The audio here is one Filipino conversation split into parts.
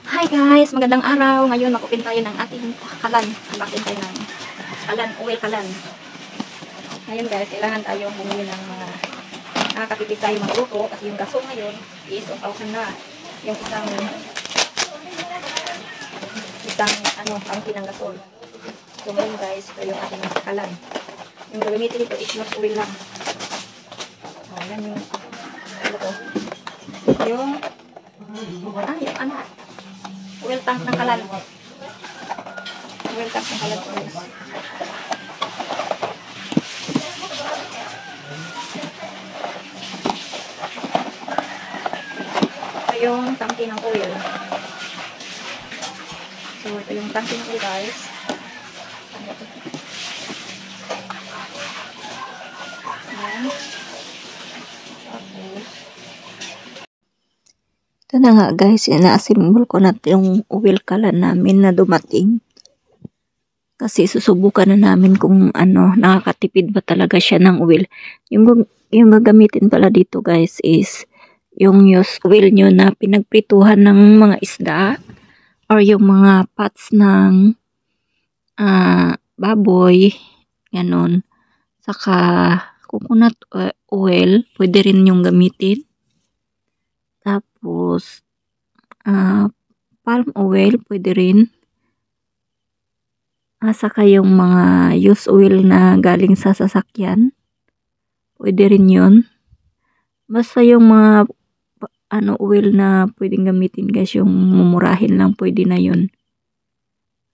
Hi guys! Magandang araw! Ngayon mag-open tayo ng ating kalan. Unboxing tayo ng kalan, oil kalan. Ngayon guys, kailangan tayo bumili ng mga nakakatipid tayo magluto kasi yung gasol ngayon is 2,000 na. Yung tangki ng gasol. So ngayon guys, ito yung ating kalan. Yung gagamitin ito is mas oil lang. O, yan yung yung oil tank ng kalan. Oil tank ng kalan guys. Ito yung tangki ng oil. So ito yung tangki ng oil guys. Ayan. Ito na nga guys, ina-assemble ko na yung oil kalan namin na dumating. Kasi susubukan na namin kung nakakatipid ba talaga siya ng oil. Yung gagamitin pala dito guys is yung use oil nyo na pinagprituhan ng mga isda or yung mga pots ng baboy, ganon. Saka coconut oil, pwede rin yung gamitin. Tapos, palm oil, pwede rin. Saka yung mga used oil na galing sa sasakyan, pwede rin yun. Basta yung mga oil na pwedeng gamitin guys, yung mumurahin lang, pwede na yun.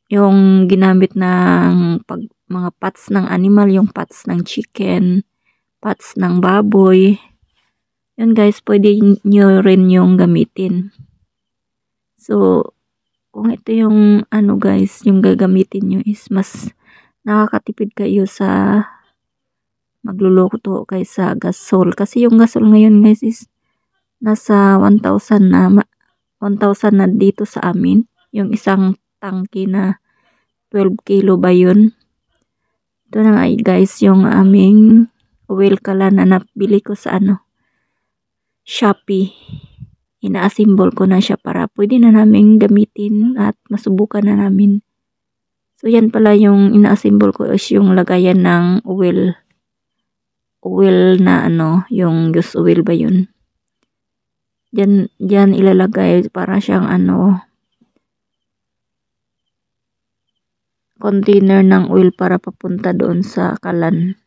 Yung ginamit ng mga pots ng animal, yung pots ng chicken, pots ng baboy, yun guys, pwede nyo rin yung gamitin. So, kung ito yung guys, yung gagamitin nyo is mas nakakatipid kayo sa magluluto kaysa gasol. Kasi yung gasol ngayon guys is nasa 1,000 na dito sa amin. Yung isang tangki na 12 kilo ba yun. Ito na nga guys, yung aming oil kalan na nabili ko sa Shopee. Ina-assemble ko na siya para pwede na namin gamitin at masubukan na namin. So yan pala yung ina-assemble ko is yung lagayan ng oil na yung use oil ba yun. Diyan ilalagay para siyang container ng oil para papunta doon sa kalan.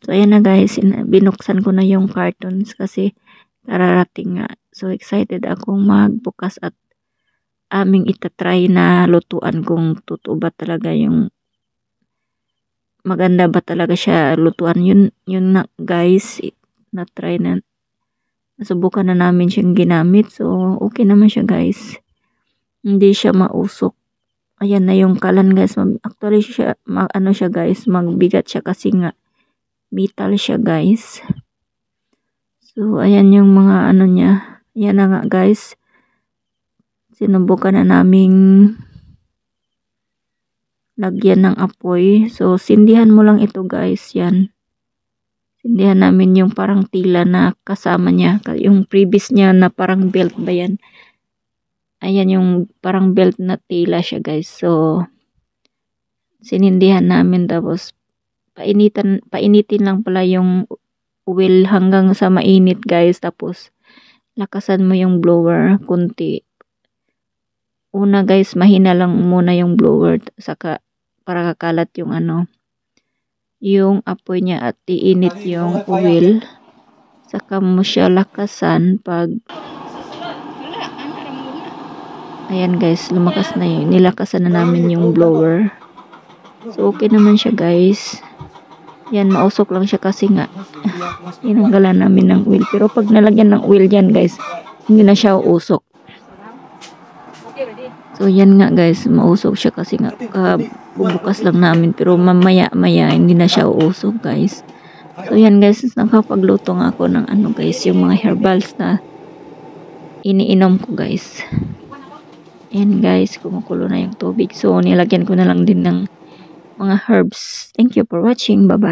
So, ayan na guys, binuksan ko na yung cartons kasi kararating nga. So, excited akong magbukas at aming itatry na lutuan kung totoo ba talaga yung maganda ba talaga siya lutuan. Yun na guys, na-try na. Nasubukan na namin siyang ginamit. So, okay naman siya guys. Hindi siya mausok. Ayan na yung kalan guys. Actually, siya guys, magbigat siya kasi nga metal siya guys. So ayan yung mga niya. Ayan na nga guys. Sinubukan na naming lagyan ng apoy. So sindihan mo lang ito guys. Yan. Sindihan namin yung parang tila na kasama niya. Yung previous niya na parang belt ba yan. Ayan yung parang belt na tila siya guys. So sinindihan namin tapos painitin lang pala yung oil hanggang sa mainit guys. Tapos lakasan mo yung blower kunti. Una guys, mahina lang muna yung blower saka para kakalat yung yung apoy niya at iinit yung oil. Saka mo siya lakasan pag ayan guys, lumakas na yun. Nilakasan na namin yung blower. So okay naman siya guys. Yan, mausok lang siya kasi nga tinanggalan namin ng oil. Pero pag nalagyan ng oil yan guys, hindi na siya usok. So yan nga guys, mausok siya kasi nga bubukas lang namin. Pero mamaya hindi na siya usok guys. So yan guys, nakapagluto nga ako ng guys, yung mga herbals na iniinom ko guys. Yan guys, kumukulo na yung tubig. So nilagyan ko na lang din ng mga herbs. Thank you for watching. Bye-bye.